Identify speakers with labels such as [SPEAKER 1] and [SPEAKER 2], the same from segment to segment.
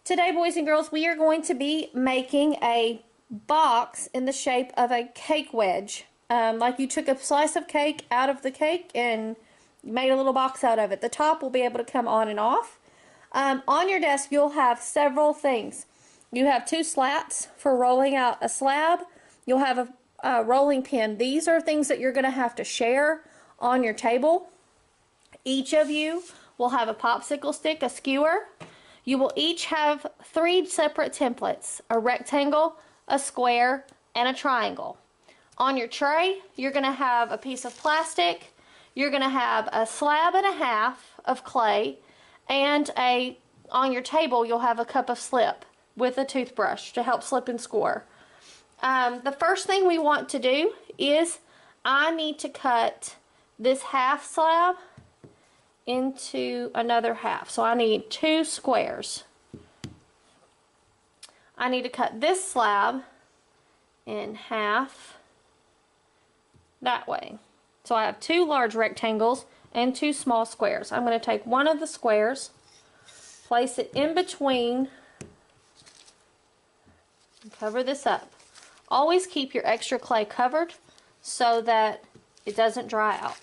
[SPEAKER 1] Today, boys and girls, we are going to be making a box in the shape of a cake wedge. Like you took a slice of cake out of the cake and made a little box out of it. The top will be able to come on and off. On your desk, you'll have several things. You have 2 slats for rolling out a slab. You'll have a rolling pin. These are things that you're going to have to share on your table. Each of you will have a popsicle stick, a skewer. You will each have 3 separate templates, a rectangle, a square, and a triangle. On your tray, you're going to have a piece of plastic, you're going to have a slab and a half of clay, and on your table you'll have a cup of slip with a toothbrush to help slip and score. The first thing we want to do is I need to cut this half slab into another half. So I need 2 squares. I need to cut this slab in half that way. So I have 2 large rectangles and 2 small squares. I'm going to take one of the squares, place it in between, and cover this up. Always keep your extra clay covered so that it doesn't dry out.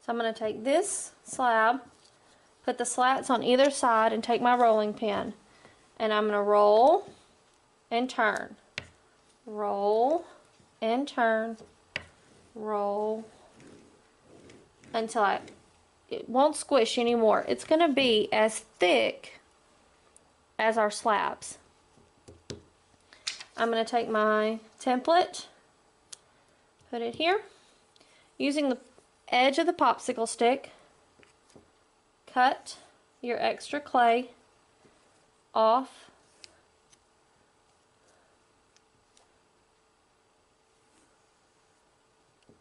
[SPEAKER 1] So I'm going to take this slab, put the slats on either side, and take my rolling pin. And I'm going to roll and turn. Roll and turn. Roll until it won't squish anymore. It's going to be as thick as our slabs. I'm going to take my template, put it here, using the edge of the popsicle stick, cut your extra clay off.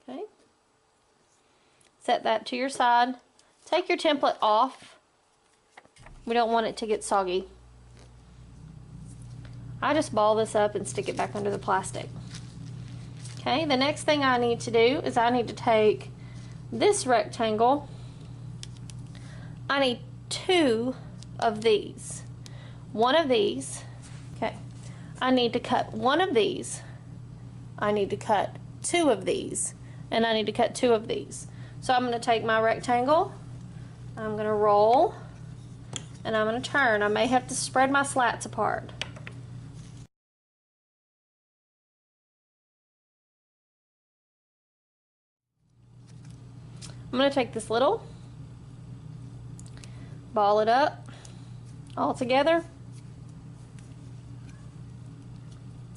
[SPEAKER 1] Okay. Set that to your side. Take your template off. We don't want it to get soggy. I just ball this up and stick it back under the plastic. Okay, the next thing I need to do is I need to take this rectangle. I need 2 of these. One of these. Okay. I need to cut one of these. I need to cut 2 of these. And I need to cut 2 of these. So I'm going to take my rectangle. I'm going to roll. And I'm going to turn. I may have to spread my slats apart. I'm going to take this little, ball it up all together,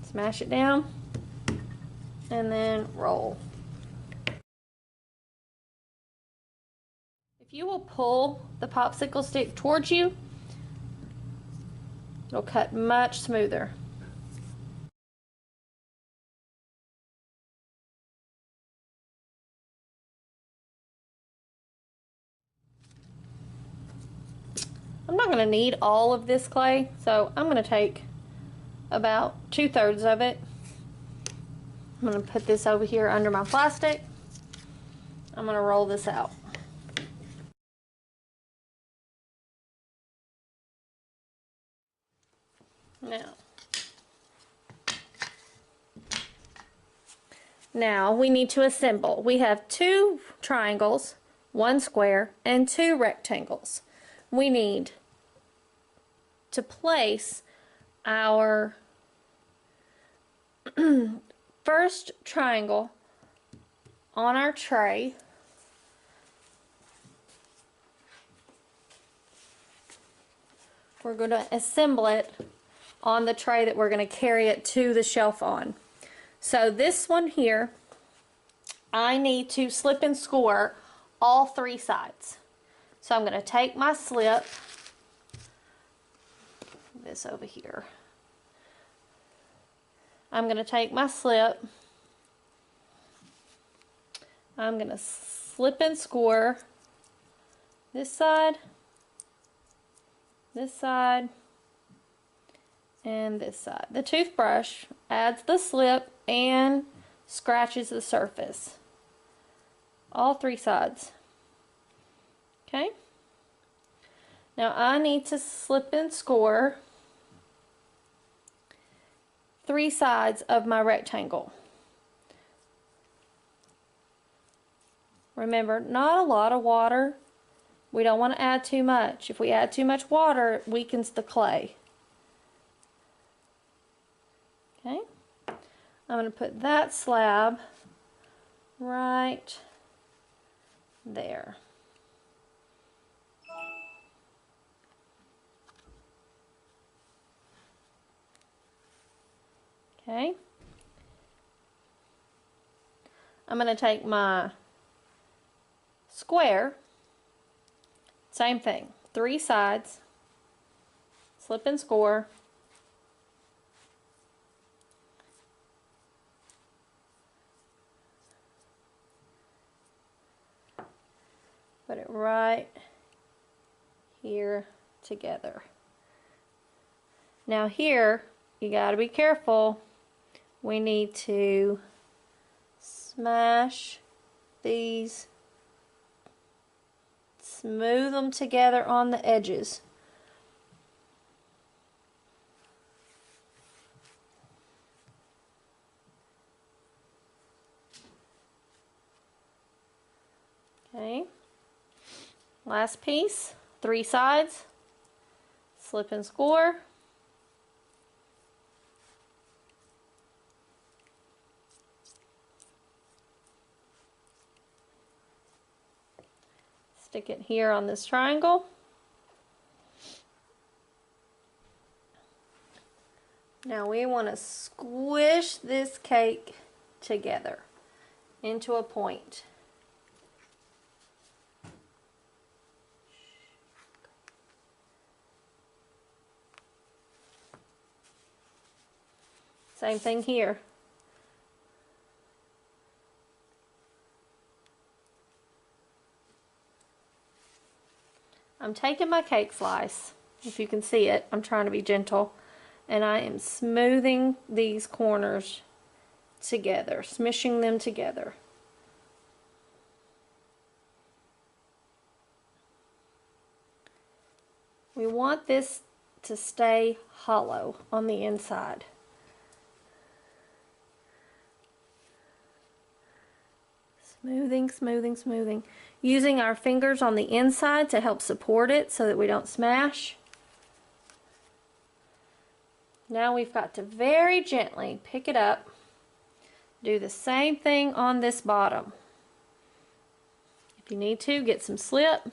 [SPEAKER 1] smash it down, and then roll. If you will pull the popsicle stick towards you, it'll cut much smoother. I'm not going to need all of this clay, so I'm going to take about 2/3 of it. I'm going to put this over here under my plastic. I'm going to roll this out. Now we need to assemble. We have 2 triangles, 1 square, and 2 rectangles. We need to place our first triangle on our tray. We're going to assemble it on the tray that we're going to carry it to the shelf on. So this one here, I need to slip and score all 3 sides. So I'm going to take my slip, this over here. I'm going to take my slip, I'm going to slip and score this side, and this side. The toothbrush adds the slip and scratches the surface. All 3 sides. Okay? Now I need to slip and score 3 sides of my rectangle. Remember, not a lot of water. We don't want to add too much. If we add too much water, it weakens the clay. Okay, I'm going to put that slab right there. Okay, I'm going to take my square, same thing, 3 sides, slip and score, put it right here together. Now here, you got to be careful. We need to smash these, smooth them together on the edges. Okay, last piece, 3 sides, slip and score. Stick it here on this triangle. Now we want to squish this cake together into a point. Same thing here. I'm taking my cake slice, if you can see it, I'm trying to be gentle, and I am smoothing these corners together, smishing them together. We want this to stay hollow on the inside. Smoothing, smoothing, smoothing. Using our fingers on the inside to help support it so that we don't smash. Now we've got to very gently pick it up. Do the same thing on this bottom. If you need to, get some slip.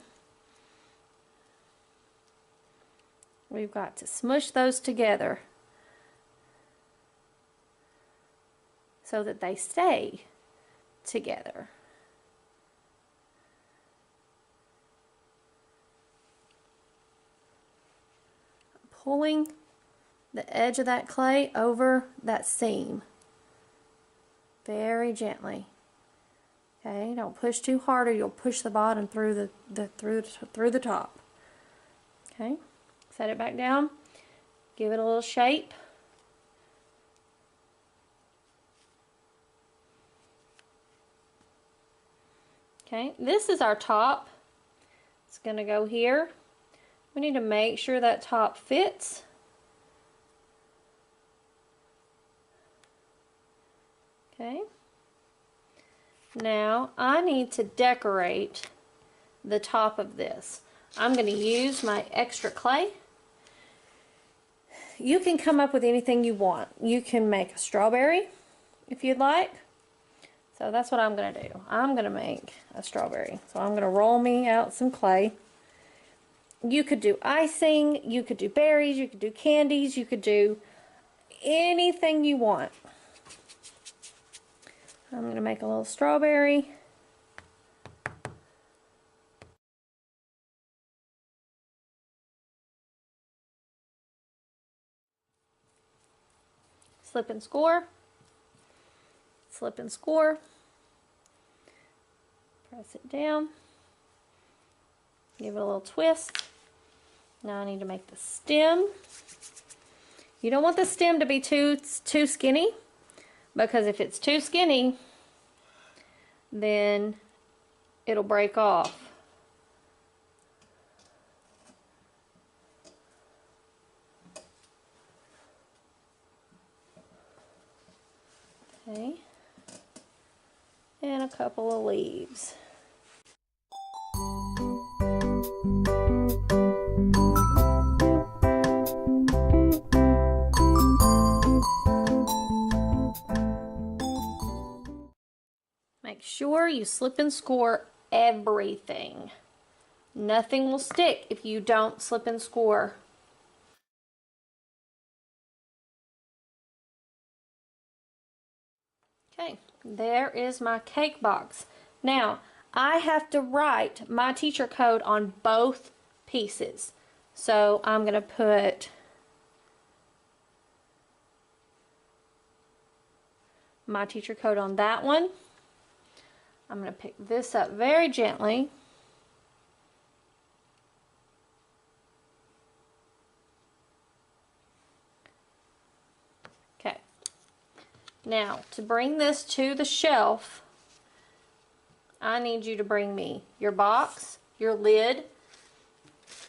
[SPEAKER 1] We've got to smush those together so that they stay together. Pulling the edge of that clay over that seam very gently. Okay, don't push too hard or you'll push the bottom through the top. Okay, set it back down, give it a little shape. Okay, this is our top. It's going to go here. We need to make sure that top fits. Okay. Now I need to decorate the top of this. I'm going to use my extra clay. You can come up with anything you want. You can make a strawberry if you'd like. So that's what I'm going to do. I'm going to make a strawberry. So I'm going to roll me out some clay. You could do icing, you could do berries, you could do candies, you could do anything you want. I'm going to make a little strawberry. Slip and score. Slip and score. Press it down. Give it a little twist. Now I need to make the stem. You don't want the stem to be too skinny, because if it's too skinny, then it'll break off. Okay. And a couple of leaves. Make sure you slip and score everything. Nothing will stick if you don't slip and score. Okay, there is my cake box. Now, I have to write my teacher code on both pieces. So I'm going to put my teacher code on that one. I'm going to pick this up very gently. Okay. Now, to bring this to the shelf, I need you to bring me your box, your lid,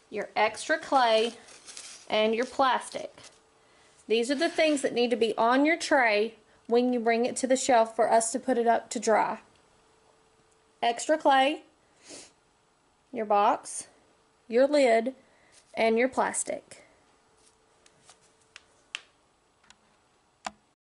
[SPEAKER 1] your extra clay, and your plastic. These are the things that need to be on your tray when you bring it to the shelf for us to put it up to dry. Extra clay, your box, your lid, and your plastic.